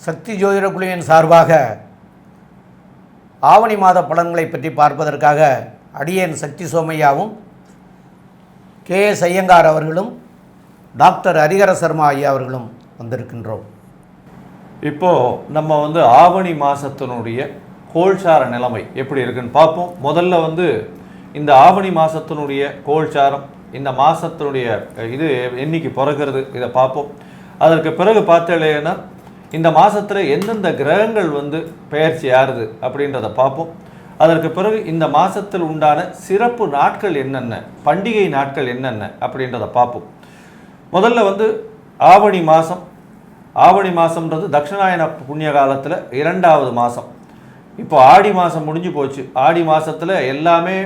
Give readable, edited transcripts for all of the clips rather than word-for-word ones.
சக்தி ஜோதிட குழுவின் சார்பாக ஆவணி மாத பலன்களை பற்றி பார்ப்பதற்காக அடியேன் சக்தி சோமையாவும் KS ஐயங்கார் அவர்களும் டாக்டர் ஹரிஹர சர்மா ஐயா அவர்களும் வந்திருக்கின்றோம். இப்போது நம்ம ஆவணி மாதத்தினுடைய கோல்சார நிலைமை எப்படி இருக்குன்னு பார்ப்போம். முதல்ல இந்த ஆவணி மாதத்தினுடைய கோல்சாரம், இந்த மாதத்தினுடைய இது என்னைக்கு பிறகுறது, இதை பார்ப்போம். அதற்கு பிறகு பார்த்தேன்னா இந்த மாதத்தில் எந்தெந்த கிரகங்கள் பெயர்ச்சி ஆறுது அப்படின்றத பார்ப்போம். அதற்கு பிறகு இந்த மாதத்தில் உண்டான சிறப்பு நாட்கள் என்னென்ன, பண்டிகை நாட்கள் என்னென்ன அப்படின்றத பார்ப்போம். முதல்ல ஆவணி மாதம். ஆவணி மாதம்ன்றது தட்சிணாயன புண்ணிய காலத்தில் 2வது மாதம். இப்போ ஆடி மாதம் முடிஞ்சு போச்சு. ஆடி மாதத்தில் எல்லாமே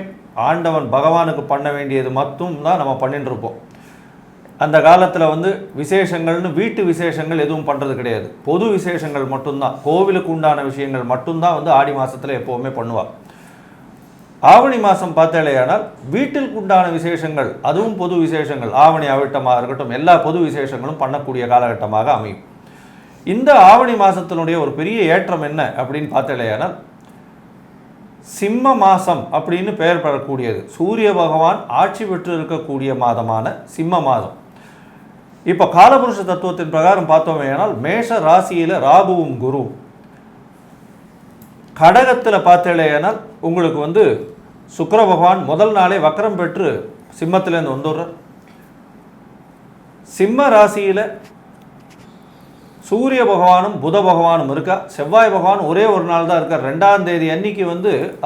ஆண்டவன் பகவானுக்கு பண்ண வேண்டியது மட்டும் தான் நம்ம பண்ணிட்டு இருப்போம். அந்த காலத்தில் விசேஷங்கள்னு வீட்டு விசேஷங்கள் எதுவும் பண்ணுறது கிடையாது. பொது விசேஷங்கள் மட்டும்தான், கோவிலுக்கு உண்டான விஷயங்கள் மட்டும்தான் ஆடி மாதத்தில் எப்போவுமே பண்ணுவாள். ஆவணி மாதம் பார்த்தாலேயானால் வீட்டிற்கு உண்டான விசேஷங்கள், அதுவும் பொது விசேஷங்கள், ஆவணி அவிட்டமாக இருக்கட்டும், எல்லா பொது விசேஷங்களும் பண்ணக்கூடிய காலகட்டமாக அமையும். இந்த ஆவணி மாதத்தினுடைய ஒரு பெரிய ஏற்றம் என்ன அப்படின்னு பார்த்தாலேயானால் சிம்ம மாதம் அப்படின்னு பெயர் பெறக்கூடியது. சூரிய பகவான் ஆட்சி பெற்று இருக்கக்கூடிய மாதமான சிம்ம மாதம். இப்போ காலபுருஷ தத்துவத்தின் பிரகாரம் பார்த்தோமேனால் மேஷ ராசியில் ராகுவும் குரு, கடகத்தில் பார்த்தேனால் உங்களுக்கு சுக்கிர பகவான் முதல் நாளே வக்கரம் பெற்று சிம்மத்திலேருந்து வந்துடுறார். சிம்ம ராசியில் சூரிய பகவானும் புத பகவானும் இருக்கா. செவ்வாய் பகவான் ஒரே ஒரு நாள் தான் இருக்கார். 2ஆம் தேதி அன்னைக்கு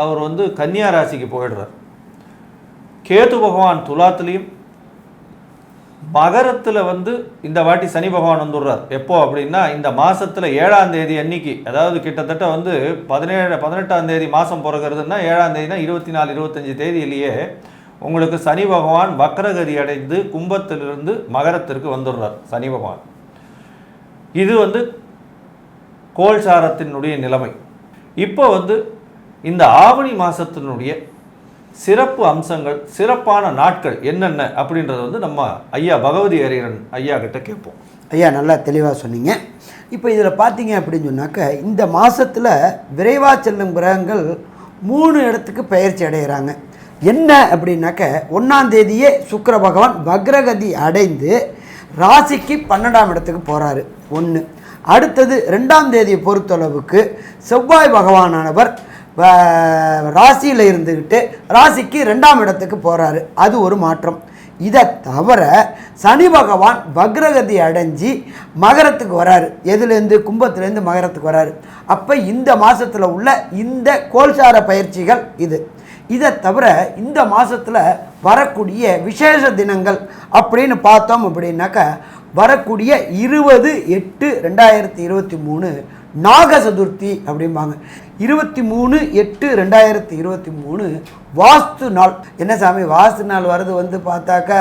அவர் கன்னியா ராசிக்கு போயிடுறார். கேது பகவான் துலாத்துலேயும், மகரத்தில் இந்த வாட்டி சனி பகவான் வந்துடுறார். எப்போ அப்படின்னா இந்த மாதத்தில் 7ஆம் தேதி அன்னைக்கு, அதாவது கிட்டத்தட்ட 18ஆம் தேதி மாதம் பிறகுறதுன்னா 7ஆம் தேதினா 24, 25 தேதியிலேயே உங்களுக்கு சனி பகவான் வக்ரகதி அடைந்து கும்பத்திலிருந்து மகரத்திற்கு வந்துடுறார் சனி பகவான். இது கோல்சாரத்தினுடைய நிலைமை. இப்போ இந்த ஆவணி மாதத்தினுடைய சிறப்பு அம்சங்கள், சிறப்பான நாட்கள் என்னென்ன அப்படின்றது நம்ம ஐயா பகவதி ஹரிஹரன் ஐயா கிட்ட கேட்போம். ஐயா நல்லா தெளிவாக சொன்னீங்க. இப்போ இதில் பார்த்தீங்க அப்படின்னு சொன்னாக்க இந்த மாதத்தில் விரைவாக செல்லும் கிரகங்கள் 3 இடத்துக்கு பெயர்ச்சி அடைகிறாங்க. என்ன அப்படின்னாக்க 1ஆம் தேதியே சுக்கிர பகவான் வக்ரகதி அடைந்து ராசிக்கு 12ஆம் இடத்துக்கு போகிறாரு. 1. அடுத்தது 2ஆம் தேதியை பொறுத்தளவுக்கு செவ்வாய் பகவானானவர் ராசியில் இருந்துக்கிட்டு ராசிக்கு 2ஆம் இடத்துக்கு போகிறாரு. அது ஒரு மாற்றம். இதை தவிர சனி பகவான் வக்ரகதி அடைஞ்சி மகரத்துக்கு வராரு. எதுலேருந்து? கும்பத்துலேருந்து மகரத்துக்கு வராரு. அப்போ இந்த மாதத்தில் உள்ள இந்த கோல்சார பயிற்சிகள் இது. இதை தவிர இந்த மாதத்தில் வரக்கூடிய விசேஷ தினங்கள் அப்படின்னு பார்த்தோம் அப்படின்னாக்கா வரக்கூடிய 20/8/2023 நாக சதுர்த்தி அப்படிம்பாங்க. 23/8/2023 வாஸ்து நாள். என்ன சாமி வாஸ்து நாள் வருது பார்த்தாக்கா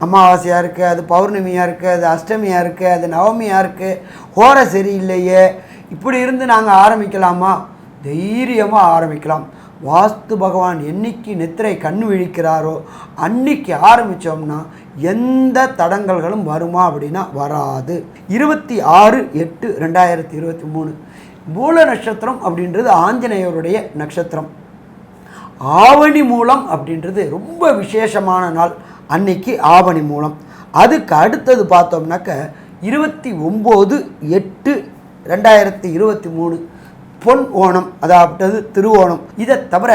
அமாவாசையாக இருக்குது, அது பௌர்ணமியாக இருக்குது, அது அஷ்டமியாக இருக்குது, அது நவமியாக இருக்குது, ஹோரை சரியில்லையே, இப்படி இருந்து நாங்கள் ஆரம்பிக்கலாமா? தைரியமாக ஆரம்பிக்கலாம். வாஸ்து பகவான் என்னைக்கு நெத்திரை கண் விழிக்கிறாரோ அன்னைக்கு ஆரம்பித்தோம்னா எந்த தடங்கல்களும் வருமா அப்படின்னா வராது. 26/8/2023 மூல நட்சத்திரம் அப்படின்றது ஆஞ்சநேயருடைய நட்சத்திரம். ஆவணி மூலம் அப்படின்றது ரொம்ப விசேஷமான நாள். அன்னைக்கு ஆவணி மூலம். அதுக்கு அடுத்தது பார்த்தோம்னாக்க 29/8/2023 பொன் ஓணம், அதாவது திருவோணம். இதை தவிர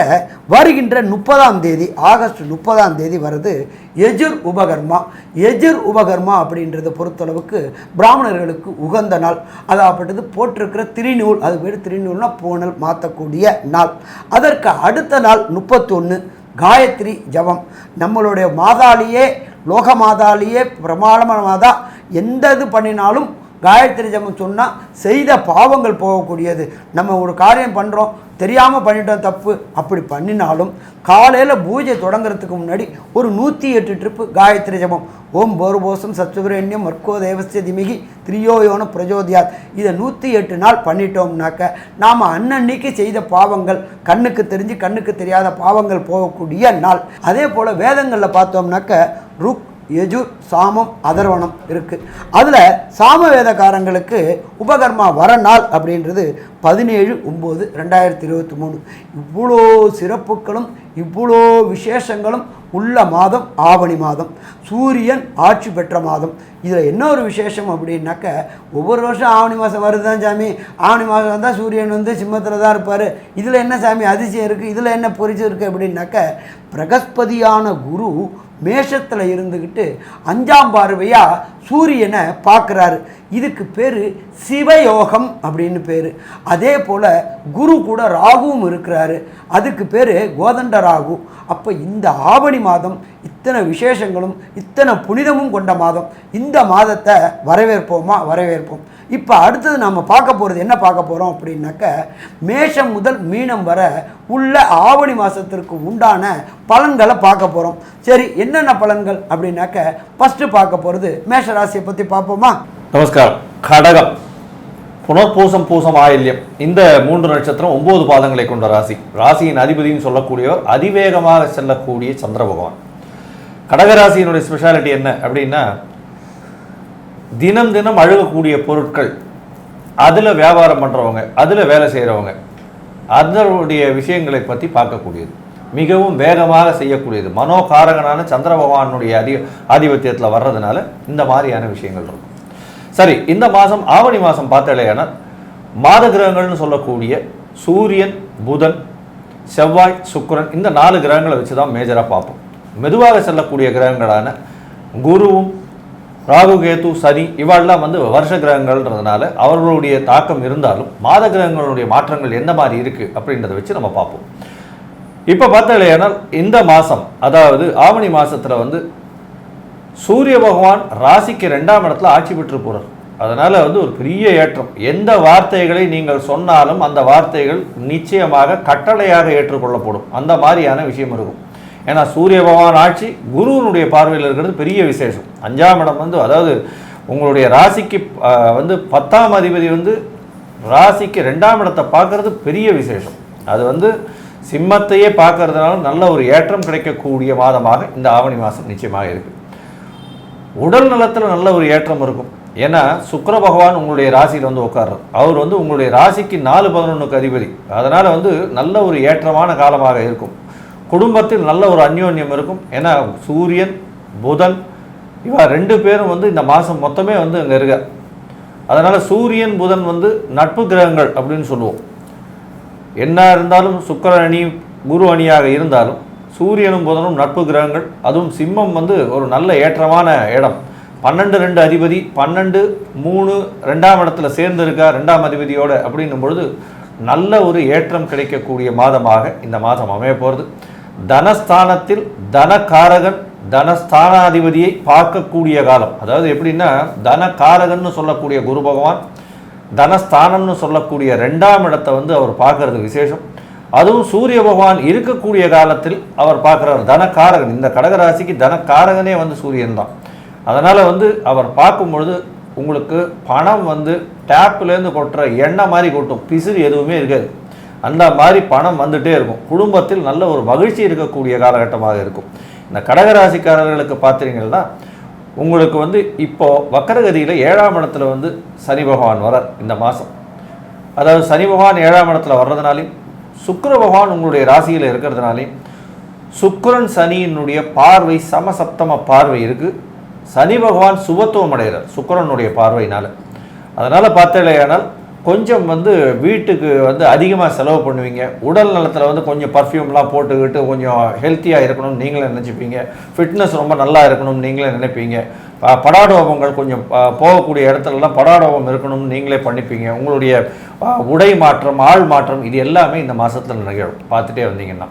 வருகின்ற 30ஆம் தேதி ஆகஸ்ட் 30ஆம் தேதி வருது யஜுர் உபகர்மா. யஜுர் உபகர்மா அப்படின்றத பொறுத்தளவுக்கு பிராமணர்களுக்கு உகந்த நாள். அதாவது போட்டிருக்கிற திரிநூல், அது பேர் திரிநூல்னா பூனல் மாற்றக்கூடிய நாள். அதற்கு அடுத்த நாள் 31 காயத்ரி ஜபம். நம்மளுடைய மாதாலேயே லோக மாதாலேயே பிரமாணமான மாதா எந்த இது பண்ணினாலும் காயத்ரி ஜபம் சொன்னால் செய்த பாவங்கள் போகக்கூடியது. நம்ம ஒரு காரியம் பண்ணுறோம், தெரியாமல் பண்ணிட்டோம் தப்பு, அப்படி பண்ணினாலும் காலையில் பூஜை தொடங்குறதுக்கு முன்னாடி ஒரு 108 ட்ரிப்பு காயத்ரி ஜபம். ஓம் போர்போசம் சத்சுபிரண்யம் மர்க்கோ தேவஸ்ய திமிகி திரியோயோன பிரஜோதியாத். இதை 108 நாள் பண்ணிட்டோம்னாக்க நாம் அன்னன்னைக்கு செய்த பாவங்கள், கண்ணுக்கு தெரிஞ்சு கண்ணுக்கு தெரியாத பாவங்கள் போகக்கூடிய நாள். அதே போல் வேதங்களில் பார்த்தோம்னாக்க ருக் யஜுர், சாமம், அதர்வணம் இருக்குது. அதில் சாமவேதக்காரங்களுக்கு உபகர்மா வர நாள் அப்படின்றது 17/9/2023. இவ்வளோ சிறப்புகளும் இவ்வளோ விசேஷங்களும் உள்ள மாதம் ஆவணி மாதம், சூரியன் ஆட்சி பெற்ற மாதம். இதில் என்ன ஒரு விசேஷம் அப்படின்னாக்க, ஒவ்வொரு வருஷம் ஆவணி மாதம் வருது தான் சாமி, ஆவணி மாதம் வந்தால் சூரியன் வந்து சிம்மத்தில் தான் இருப்பார், இதில் என்ன சாமி அதிசயம் இருக்குது, இதில் என்ன பொறிச்சு இருக்குது அப்படின்னாக்க, பிரகஸ்பதியான குரு மேஷத்தில் இருந்துக்கிட்டு 5ஆம் பார்வையாக சூரியனை பார்க்குறாரு. இதுக்கு பேர் சிவயோகம் அப்படின்னு பேர். அதே போல் குரு கூட ராகுவும் இருக்கிறாரு, அதுக்கு பேர் கோதண்ட ராகு. அப்போ இந்த ஆவணி மாதம் இத்தனை விசேஷங்களும் இத்தனை புனிதமும் கொண்ட மாதம். இந்த மாதத்தை வரவேற்போமா? வரவேற்போம். இப்போ அடுத்தது நாம் பார்க்க போகிறது என்ன பார்க்க போகிறோம் அப்படின்னாக்க, மேஷம் முதல் மீனம் வர உள்ள ஆவணி மாதத்திற்கு உண்டான பலன்களை பார்க்க போகிறோம். சரி, என்னென்ன பலன்கள் அப்படின்னாக்க, ஃபஸ்ட்டு பார்க்க போகிறது மேஷ ராசியை பற்றி பார்ப்போமா? நமஸ்காரம். கடகம், புனர்பூசம், பூசம், ஆயில்யம், இந்த 3 நட்சத்திரம் 9 பாதங்களை கொண்ட ராசி. ராசியின் அதிபதினு சொல்லக்கூடியவர் அதிவேகமாக செல்லக்கூடிய சந்திர பகவான். கடகராசியினுடைய ஸ்பெஷாலிட்டி என்ன அப்படின்னா, தினம் தினம் அழுகக்கூடிய பொருட்கள், அதில் வியாபாரம் பண்ணுறவங்க, அதில் வேலை செய்கிறவங்க, அதனுடைய விஷயங்களை பற்றி பார்க்கக்கூடியது, மிகவும் வேகமாக செய்யக்கூடியது. மனோகாரகனான சந்திர பகவானுடைய ஆதிபத்தியத்தில் வர்றதுனால இந்த மாதிரியான விஷயங்கள் இருக்கும். சரி, இந்த மாதம் ஆவணி மாதம் பார்த்தாலேனா மாத கிரகங்கள்னு சொல்லக்கூடிய சூரியன், புதன், செவ்வாய், சுக்கிரன், இந்த 4 கிரகங்களை வச்சு தான் மேஜராக பார்ப்போம். மெதுவாக செல்லக்கூடிய கிரகங்களான குருவும், ராகு, கேது, சனி, இவாளெல்லாம் வந்து வருஷ கிரகங்கள்ன்றதுனால அவர்களுடைய தாக்கம் இருந்தாலும் மாத கிரகங்களுடைய மாற்றங்கள் என்ன மாதிரி இருக்குது அப்படின்றத வச்சு நம்ம பார்ப்போம். இப்போ பார்த்தாலேனால் இந்த மாதம், அதாவது ஆவணி மாதத்தில் வந்து சூரிய பகவான் ராசிக்கு 2ஆம் இடத்துல ஆட்சி பெற்று போகிறார். அதனால் வந்து ஒரு பெரிய ஏற்றம். எந்த வார்த்தைகளை நீங்கள் சொன்னாலும் அந்த வார்த்தைகள் நிச்சயமாக கட்டளையாக ஏற்றுக்கொள்ளப்படும். அந்த மாதிரியான விஷயம் இருக்கும். ஏன்னா சூரிய பகவான் ஆட்சி குருவனுடைய பார்வையில் இருக்கிறது பெரிய விசேஷம். 5ஆம் இடம் வந்து, அதாவது உங்களுடைய ராசிக்கு வந்து 10ஆம் அதிபதி வந்து ராசிக்கு 2ஆம் இடத்தை பார்க்கறது பெரிய விசேஷம். அது வந்து சிம்மத்தையே பார்க்கறதுனால நல்ல ஒரு ஏற்றம் கிடைக்கக்கூடிய மாதமாக இந்த ஆவணி மாதம் நிச்சயமாக இருக்குது. உடல் நலத்தில் நல்ல ஒரு ஏற்றம் இருக்கும். ஏன்னா சுக்கிர பகவான் உங்களுடைய ராசியில் வந்து உட்கார்றார். அவர் வந்து உங்களுடைய ராசிக்கு 4-11க்கு அதிபதி. அதனால் வந்து நல்ல ஒரு ஏற்றமான காலமாக இருக்கும். குடும்பத்தில் நல்ல ஒரு அந்யோன்யம் இருக்கும். ஏன்னா சூரியன், புதன், இவா 2 பேரும் வந்து இந்த மாதம் மொத்தமே வந்து அங்கே இருக்க. அதனால் சூரியன், புதன் வந்து நட்பு கிரகங்கள் அப்படின்னு சொல்லுவோம். என்ன இருந்தாலும் சுக்கிர அணி, குரு அணியாக இருந்தாலும் சூரியனும் புதனும் நட்பு கிரகங்கள். அதுவும் சிம்மம் வந்து ஒரு நல்ல ஏற்றமான இடம். 12-2 அதிபதி, 12-3 2ஆம் இடத்துல சேர்ந்து இருக்கா 2ஆம் அதிபதியோட அப்படின்னும் பொழுது நல்ல ஒரு ஏற்றம் கிடைக்கக்கூடிய மாதமாக இந்த மாதம் அமைய போகிறது. தனஸ்தானத்தில் தனகாரகன், தனஸ்தானாதிபதியை பார்க்கக்கூடிய காலம். அதாவது எப்படின்னா, தனகாரகன்னு சொல்லக்கூடிய குரு பகவான் தனஸ்தானம்னு சொல்லக்கூடிய 2ஆம் இடத்தை வந்து அவர் பார்க்கறது விசேஷம். அதுவும் சூரிய பகவான் இருக்கக்கூடிய காலத்தில் அவர் பார்க்குறார் தனக்காரகன். இந்த கடகராசிக்கு தனக்காரகனே வந்து சூரியன் தான். அதனால் வந்து அவர் பார்க்கும் பொழுது உங்களுக்கு பணம் வந்து டேப்லேருந்து கொட்டுற எண்ணெய் மாதிரி கொட்டும், பிசிறு எதுவுமே இருக்காது. அந்த மாதிரி பணம் வந்துகிட்டே இருக்கும். குடும்பத்தில் நல்ல ஒரு மகிழ்ச்சி இருக்கக்கூடிய காலகட்டமாக இருக்கும். இந்த கடகராசிக்காரர்களுக்கு பார்த்தீங்கன்னா, உங்களுக்கு வந்து இப்போது வக்கரகதியில் 7ஆம் இடத்துல வந்து சனி பகவான் வரார் இந்த மாதம். அதாவது சனி பகவான் 7ஆம் இடத்துல வர்றதுனாலையும் சுக்கிர பகவான் உங்களுடைய ராசியில் இருக்கிறதுனாலையும் சுக்கிரன் சனியினுடைய பார்வை சமசப்தம பார்வை இருக்குது. சனி பகவான் சுபத்துவம் அடைகிறார் சுக்கிரனுடைய பார்வையினால். அதனால் பார்த்தேனால் கொஞ்சம் வந்து வீட்டுக்கு வந்து அதிகமாக செலவு பண்ணுவீங்க. உடல் நலத்தில் வந்து கொஞ்சம் பர்ஃப்யூம்லாம் போட்டுக்கிட்டு கொஞ்சம் ஹெல்த்தியாக இருக்கணும்னு நீங்களே நினச்சிப்பீங்க. ஃபிட்னஸ் ரொம்ப நல்லா இருக்கணும்னு நீங்களே நினைப்பீங்க. படாடோபங்கள் கொஞ்சம் போகக்கூடிய இடத்துலலாம் படாடோபம் இருக்கணும்னு நீங்களே பண்ணிப்பீங்க. உங்களுடைய உடை மாற்றம், ஆள் மாற்றம், இது எல்லாமே இந்த மாதத்தில் நிகழும். பார்த்துட்டே வந்தீங்கன்னா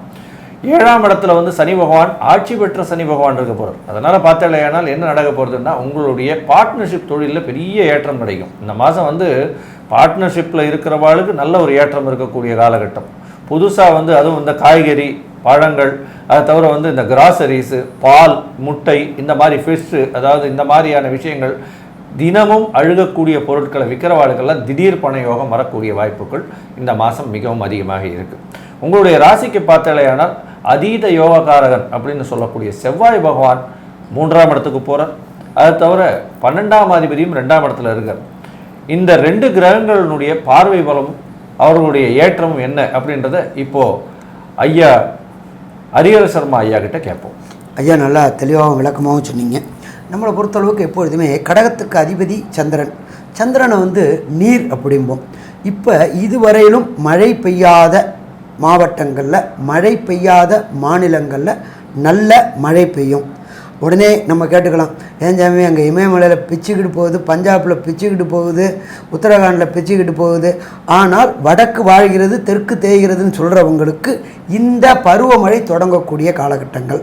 7ஆம் இடத்துல வந்து சனி பகவான் ஆட்சி பெற்ற சனி பகவான் இருக்க போகிறார். அதனால் பார்த்தேனால் என்ன நடக்க போகிறதுன்னா, உங்களுடைய பார்ட்னர்ஷிப் தொழிலில் பெரிய ஏற்றம் கிடைக்கும். இந்த மாதம் வந்து பார்ட்னர்ஷிப்பில் இருக்கிறவாளுக்கு நல்ல ஒரு ஏற்றம் இருக்கக்கூடிய காலகட்டம். புதுசாக வந்து அதுவும் இந்த காய்கறி, பழங்கள், அதை தவிர வந்து இந்த கிராசரிஸு, பால், முட்டை, இந்த மாதிரி ஃபிஷ்ஷு, அதாவது இந்த மாதிரியான விஷயங்கள் தினமும் அழுகக்கூடிய பொருட்களை விற்கிறவாளுக்கெல்லாம் திடீர் பண யோகம் வரக்கூடிய வாய்ப்புகள் இந்த மாதம் மிகவும் அதிகமாக இருக்குது. உங்களுடைய ராசிக்கு பார்த்தாலேயானால் அதீத யோகக்காரகன் அப்படின்னு சொல்லக்கூடிய செவ்வாய் பகவான் 3ஆம் இடத்துக்கு போகிறார். அது தவிர 12ஆம் அதிபதியும் 2ஆம் இடத்துல இருக்கார். இந்த 2 கிரகங்களினுடைய பார்வை பலமும் அவர்களுடைய ஏற்றமும் என்ன அப்படின்றத இப்போது ஐயா ஹரிஹர சர்மா ஐயா கிட்ட கேட்போம். ஐயா நல்லா தெளிவாகவும் விளக்கமாகவும் சொன்னீங்க. நம்மளை பொறுத்தளவுக்கு எப்பொழுதுமே கடகத்துக்கு அதிபதி சந்திரன். சந்திரனை நீர் அப்படிம்போம். இப்போ இதுவரையிலும் மழை பெய்யாத மாவட்டங்களில், மழை பெய்யாத மாநிலங்களில் நல்ல மழை பெய்யும். உடனே நம்ம கேட்டுக்கலாம், ஏன் சாமி அங்கே இமயமலையில் பிச்சுக்கிட்டு போகுது, பஞ்சாபில் பிச்சுக்கிட்டு போகுது, உத்தரகாண்டில் பிச்சுக்கிட்டு போகுது, ஆனால் வடக்கு வாழ்கிறது தெற்கு தேய்கிறதுன்னு சொல்கிறவங்களுக்கு இந்த பருவமழை தொடங்கக்கூடிய காலகட்டங்கள்.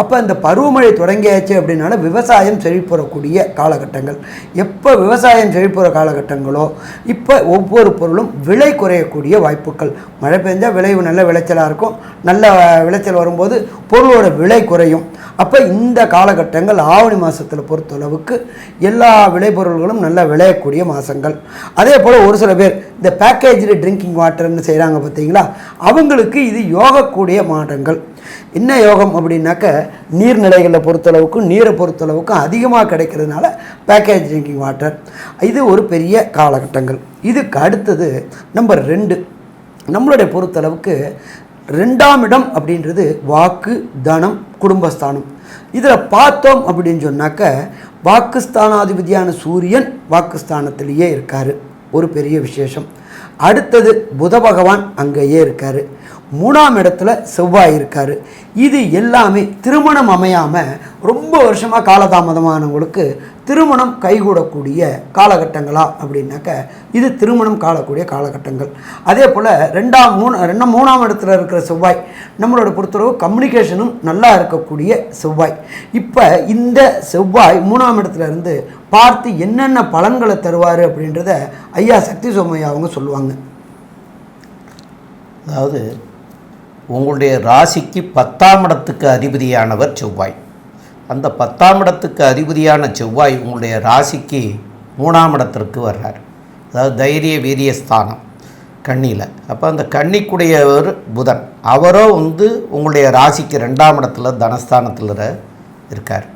அப்போ இந்த பருவமழை தொடங்கியாச்சு அப்படின்னால விவசாயம் செழிப்புறக்கூடிய காலகட்டங்கள். எப்போ விவசாயம் செழிப்புற காலகட்டங்களோ இப்போ ஒவ்வொரு பொருளும் விலை குறையக்கூடிய வாய்ப்புகள். மழை பெஞ்சால் விளைவு நல்ல விளைச்சலாக இருக்கும். நல்ல விளைச்சல் வரும்போது பொருளோட விலை குறையும். அப்போ இந்த காலகட்டங்கள் ஆவணி மாதத்தில் பொறுத்தளவுக்கு எல்லா விளைபொருள்களும் நல்லா விளையக்கூடிய மாதங்கள். அதே போல் ஒரு சில பேர் இந்த பேக்கேஜ்டு ட்ரிங்கிங் வாட்டர்னு செய்கிறாங்க பார்த்தீங்களா, அவங்களுக்கு இது யோகக்கூடிய மாதங்கள். என்ன யோகம் அப்படின்னாக்க நீர்நிலைகளில் பொறுத்தளவுக்கும் நீரை பொறுத்தளவுக்கும் அதிகமாக கிடைக்கிறதுனால பேக்கேஜ் ட்ரிங்கிங் வாட்டர் இது ஒரு பெரிய காலகட்டங்கள். இதுக்கு அடுத்தது நம்பர் 2 நம்மளுடைய பொறுத்தளவுக்கு 2ஆம் இடம் அப்படின்றது வாக்கு, தனம், குடும்பஸ்தானம். இதில் பார்த்தோம் அப்படின்னு சொன்னாக்க வாக்குஸ்தானாதிபதியான சூரியன் வாக்குஸ்தானத்திலேயே இருக்கார், ஒரு பெரிய விசேஷம். அடுத்தது புத பகவான் அங்கேயே இருக்கார். 3ஆம் இடத்துல செவ்வாய் இருக்கார். இது எல்லாமே திருமணம் அமையாமல் ரொம்ப வருஷமாக காலதாமதமானவங்களுக்கு திருமணம் கைகூடக்கூடிய காலகட்டங்களா அப்படின்னாக்க இது திருமணம் காலக்கூடிய காலகட்டங்கள். அதே போல் 3ஆம் இடத்துல இருக்கிற செவ்வாய் நம்மளோட பொறுத்தளவு கம்யூனிகேஷனும் நல்லா இருக்கக்கூடிய செவ்வாய். இப்போ இந்த செவ்வாய் 3ஆம் இடத்துல இருந்து பார்த்து என்னென்ன பலன்களை தருவார் அப்படின்றத ஐயா சக்தி சோமையா அவங்க சொல்லுவாங்க. அதாவது உங்களுடைய ராசிக்கு 10ஆம் இடத்துக்கு அதிபதியானவர் செவ்வாய். அந்த 10ஆம் இடத்துக்கு அதிபதியான செவ்வாய் உங்களுடைய ராசிக்கு 3ஆம் இடத்திற்கு வர்றார். அதாவது தைரிய வீரிய ஸ்தானம் கன்னியில். அப்போ அந்த கன்னிக்குடையவர் புதன், அவரோ உங்களுடைய ராசிக்கு 2ஆம் இடத்துல தனஸ்தானத்தில் இருக்கார்.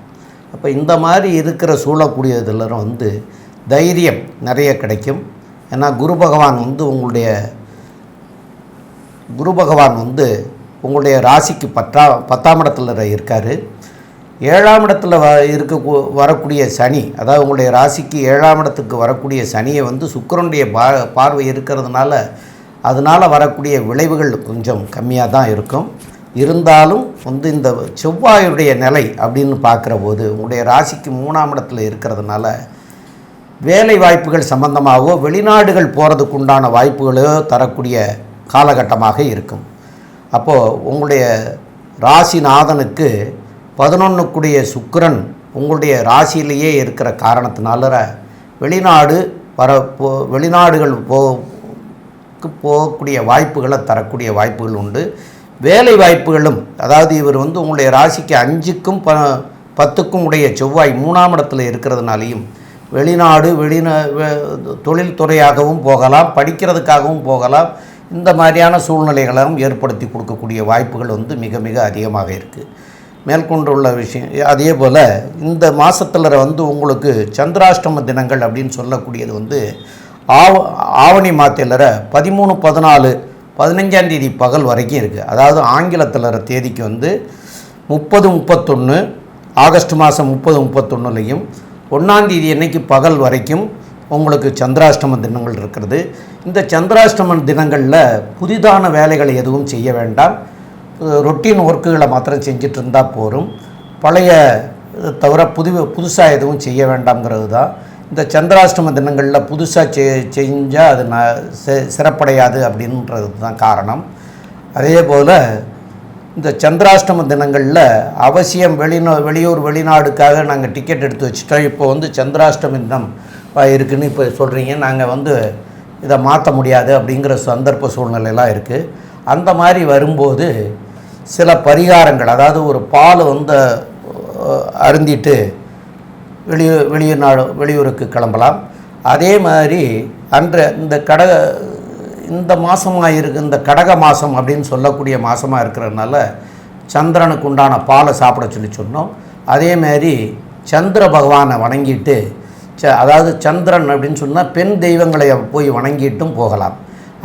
அப்போ இந்த மாதிரி இருக்கிற சூழக்கூடியதில் தைரியம் நிறைய கிடைக்கும். ஏன்னா குரு பகவான் உங்களுடைய ராசிக்கு 10ஆம் இடத்துல இருக்கார். 7ஆம் இடத்துல வரக்கூடிய சனி, அதாவது உங்களுடைய ராசிக்கு 7ஆம் இடத்துக்கு வரக்கூடிய சனியை சுக்கிரனுடைய பார்வை இருக்கிறதுனால அதனால் வரக்கூடிய விளைவுகள் கொஞ்சம் கம்மியாக தான் இருக்கும். இருந்தாலும் இந்த செவ்வாயுடைய நிலை அப்படின்னு பார்க்குற போது உங்களுடைய ராசிக்கு 3ஆம் இடத்துல இருக்கிறதுனால வேலை வாய்ப்புகள் சம்பந்தமாகவோ வெளிநாடுகள் போகிறதுக்கு உண்டான வாய்ப்புகளோ தரக்கூடிய காலகட்டமாக இருக்கும். அப்போது உங்களுடைய ராசிநாதனுக்கு 11க்குடைய சுக்கிரன் உங்களுடைய ராசியிலேயே இருக்கிற காரணத்தினால வெளிநாடுகள் போகக்கூடிய வாய்ப்புகளை தரக்கூடிய வாய்ப்புகள் உண்டு. வேலை வாய்ப்புகளும், அதாவது இவர் உங்களுடைய ராசிக்கு 5க்கும் 10க்கும் உடைய செவ்வாய் 3ஆம் இடத்துல இருக்கிறதுனாலையும் வெளிநாடு தொழில்துறையாகவும் போகலாம், படிக்கிறதுக்காகவும் போகலாம். இந்த மாதிரியான சூழ்நிலைகளும் ஏற்படுத்தி கொடுக்கக்கூடிய வாய்ப்புகள் மிக மிக அதிகமாக இருக்குது. மேற்கொண்டுள்ள விஷயம் அதே போல் இந்த மாதத்தில் உங்களுக்கு சந்திராஷ்டம தினங்கள் அப்படின்னு சொல்லக்கூடியது ஆவணி மாதத்தில் 13, 14, 15ஆம் தேதி பகல் வரைக்கும் இருக்குது. அதாவது ஆங்கிலத்தில் தேதிக்கு 30, 31 ஆகஸ்ட் மாதம் 30, 31லையும் 1ஆம் தேதி அன்னைக்கு பகல் வரைக்கும் உங்களுக்கு சந்திராஷ்டம தினங்கள் இருக்கிறது. இந்த சந்திராஷ்டம தினங்களில் புதிதான வேலைகளை எதுவும் செய்ய வேண்டாம். ரொட்டீன் ஒர்க்குகளை மாத்திரம் செஞ்சிட்டு இருந்தால் போகும். பழைய தவிர புதுசாக எதுவும் செய்ய வேண்டாம்ங்கிறது தான். இந்த சந்திராஷ்டம தினங்களில் புதுசாக செஞ்சால் அது சிறப்படையாது அப்படின்றது தான் காரணம். அதே போல் இந்த சந்திராஷ்டம தினங்களில் அவசியம் வெளியூர் வெளிநாடுக்காக நாங்கள் டிக்கெட் எடுத்து வச்சுட்டோம், இப்போ சந்திராஷ்டமி தினம் இருக்குதுன்னு இப்போ சொல்கிறீங்க, நாங்கள் இதை மாற்ற முடியாது அப்படிங்கிற சந்தர்ப்ப சூழ்நிலையெல்லாம் இருக்குது. அந்த மாதிரி வரும்போது சில பரிகாரங்கள், அதாவது ஒரு பால் அருந்திட்டு வெளியூருக்கு கிளம்பலாம். அதே மாதிரி இந்த மாதமாக இந்த கடக மாதம் அப்படின்னு சொல்லக்கூடிய மாதமாக இருக்கிறதுனால சந்திரனுக்கு உண்டான பாலை சாப்பிட சொன்னோம். அதேமாரி சந்திர பகவானை வணங்கிட்டு அதாவது சந்திரன் அப்படின்னு சொன்னால் பெண் தெய்வங்களை போய் வணங்கிட்டும் போகலாம்.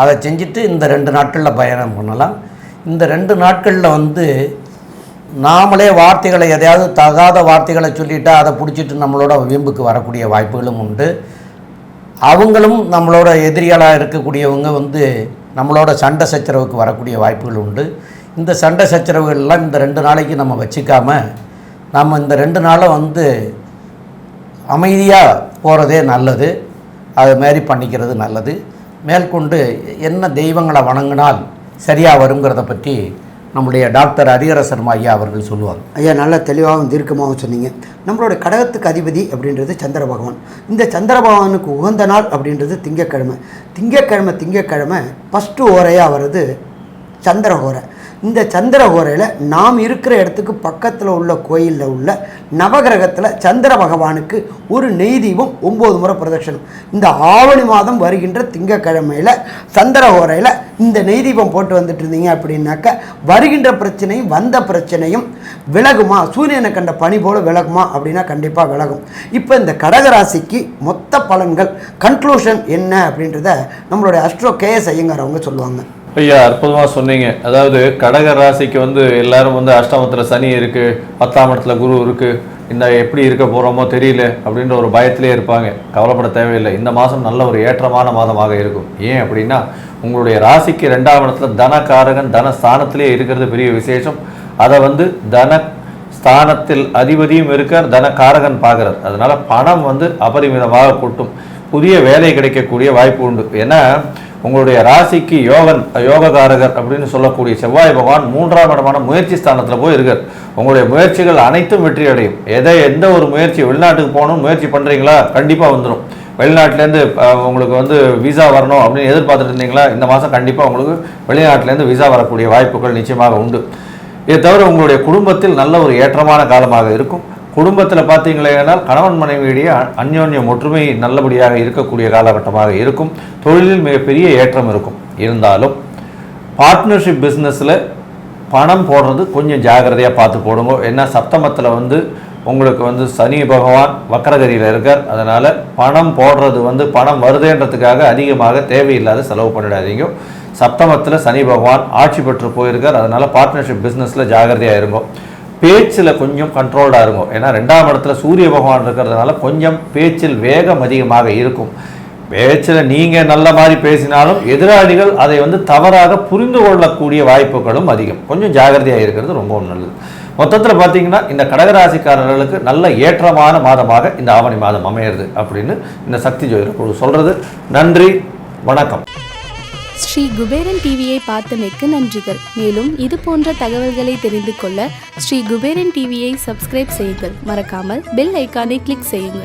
அதை செஞ்சுட்டு இந்த 2 நாட்களில் பயணம் பண்ணலாம். இந்த 2 நாட்களில் வந்து நாமளே வார்த்தைகளை எதையாவது தகாத வார்த்தைகளை சொல்லிவிட்டு அதை பிடிச்சிட்டு நம்மளோட வீம்புக்கு வரக்கூடிய வாய்ப்புகளும் உண்டு. அவங்களும் நம்மளோட எதிரிகளாக இருக்கக்கூடியவங்க வந்து நம்மளோட சண்டை சச்சரவுக்கு வரக்கூடிய வாய்ப்புகள் உண்டு. இந்த சண்டை சச்சரவுகள்லாம் இந்த 2 நாளைக்கு நம்ம வச்சுக்காமல் நம்ம இந்த 2 நாளை வந்து அமைதியாக போகிறதே நல்லது. அது மாதிரி பண்ணிக்கிறது நல்லது. மேற்கொண்டு என்ன தெய்வங்களை வணங்கினால் சரியாக வருங்கிறத பற்றி நம்முடைய டாக்டர் ஹரிஹரசர்மா ஐயா அவர்கள் சொல்லுவாங்க. ஐயா நல்லா தெளிவாகவும் தீர்க்கமாகவும் சொன்னீங்க. நம்மளோட கடகத்துக்கு அதிபதி அப்படின்றது சந்திர பகவான். இந்த சந்திர பகவானுக்கு உகந்த நாள் அப்படின்றது திங்கக்கிழமை ஃபஸ்ட்டு ஓரையாக வருது சந்திரஹோரை. இந்த சந்திரஹோரையில் நாம் இருக்கிற இடத்துக்கு பக்கத்தில் உள்ள கோயிலில் உள்ள நவகிரகத்தில் சந்திர பகவானுக்கு ஒரு நெய் தீபம் 9 முறை பிரதட்சணம். இந்த ஆவணி மாதம் வருகின்ற திங்கக்கிழமையில் சந்திரஹோரையில் இந்த நெய் தீபம் போட்டு வந்துட்டு இருந்தீங்க அப்படின்னாக்க வருகின்ற பிரச்சனையும் வந்த பிரச்சனையும் விலகுமா, சூரியனை கண்ட பனி போல விலகுமா அப்படின்னா கண்டிப்பாக விலகும். இப்போ இந்த கடகராசிக்கு மொத்த பலன்கள் கன்க்ளூஷன் என்ன அப்படின்றத நம்மளுடைய அஸ்ட்ரோ கேஎஸ் ஐயங்கார் அவங்க சொல்லுவாங்க. ஐயா அற்புதமாக சொன்னீங்க. அதாவது கடக ராசிக்கு வந்து எல்லாரும் வந்து அஷ்டமத்தில் சனி இருக்குது, 10ஆம் இடத்துல குரு இருக்குது, இந்த எப்படி இருக்க போகிறோமோ தெரியல அப்படின்ற ஒரு பயத்திலே இருப்பாங்க. கவலைப்பட தேவையில்லை. இந்த மாதம் நல்ல ஒரு ஏற்றமான மாதமாக இருக்கும். ஏன் அப்படின்னா உங்களுடைய ராசிக்கு 2ஆம் இடத்துல தனகாரகன் தனஸ்தானத்திலே இருக்கிறது பெரிய விசேஷம். அதை வந்து தன ஸ்தானத்தில் அதிபதியும் இருக்கார், தனகாரகன் பார்க்குறார். அதனால் பணம் வந்து அபரிமிதமாக கொட்டும். புதிய வேலை கிடைக்கக்கூடிய வாய்ப்பு உண்டு. ஏன்னா உங்களுடைய ராசிக்கு யோககாரகர் அப்படின்னு சொல்லக்கூடிய செவ்வாய் பகவான் 3ஆம் இடமான முயற்சி ஸ்தானத்தில் போய் இருக்கார். உங்களுடைய முயற்சிகள் அனைத்தும் வெற்றி அடையும். எந்த ஒரு முயற்சி, வெளிநாட்டுக்கு போகணும்னு முயற்சி பண்ணுறீங்களா, கண்டிப்பாக வந்துடும். வெளிநாட்டிலேருந்து உங்களுக்கு வந்து விசா வரணும் அப்படின்னு எதிர்பார்த்துட்டு இருந்தீங்களா, இந்த மாதம் கண்டிப்பாக உங்களுக்கு வெளிநாட்டிலேருந்து விசா வரக்கூடிய வாய்ப்புகள் நிச்சயமாக உண்டு. இதை தவிர உங்களுடைய குடும்பத்தில் நல்ல ஒரு ஏற்றமான காலமாக இருக்கும். குடும்பத்தில் பார்த்தீங்களேனால் கணவன் மனைவியிடையே அந்யோன்யம் ஒற்றுமை நல்லபடியாக இருக்கக்கூடிய காலகட்டமாக இருக்கும். தொழிலில் மிகப்பெரிய ஏற்றம் இருக்கும். இருந்தாலும் பார்ட்னர்ஷிப் பிஸ்னஸில் பணம் போடுறது கொஞ்சம் ஜாகிரதையாக பார்த்து போடுங்க. ஏன்னா சப்தமத்தில் வந்து உங்களுக்கு வந்து சனி பகவான் வக்கரகதியில் இருக்கார். அதனால் பணம் போடுறது வந்து பணம் வருதுன்றதுக்காக அதிகமாக தேவையில்லாத செலவு பண்ணிடாதீங்க. சப்தமத்தில் சனி பகவான் ஆட்சி பெற்று போயிருக்கார். அதனால் பார்ட்னர்ஷிப் பிஸ்னஸில் ஜாகிரதையாக இருங்க. பேச்சில் கொஞ்சம் கண்ட்ரோல்டாக இருக்கும். ஏன்னா 2ஆம் இடத்துல சூரிய பகவான் இருக்கிறதுனால கொஞ்சம் பேச்சில் வேகம் அதிகமாக இருக்கும். பேச்சில் நீங்கள் நல்ல மாதிரி பேசினாலும் எதிராளிகள் அதை வந்து தவறாக புரிந்து கொள்ளக்கூடிய வாய்ப்புகளும் அதிகம். கொஞ்சம் ஜாகிரதையாக இருக்கிறது ரொம்பவும் நல்லது. மொத்தத்தில் பார்த்தீங்கன்னா இந்த கடகராசிக்காரர்களுக்கு நல்ல ஏற்றமான மாதமாக இந்த ஆவணி மாதம் அமையிறது அப்படின்னு இந்த சக்தி ஜோதிட குழு சொல்கிறது. நன்றி, வணக்கம். ஸ்ரீ குபேரன் டிவியை பார்த்தமைக்கு நன்றிகள். மேலும் இது போன்ற தகவல்களை தெரிந்து கொள்ள ஸ்ரீ குபேரன் டிவியை சப்ஸ்கிரைப் செய்யுங்கள். மறக்காமல் பெல் ஐக்கானை கிளிக் செய்யுங்கள்.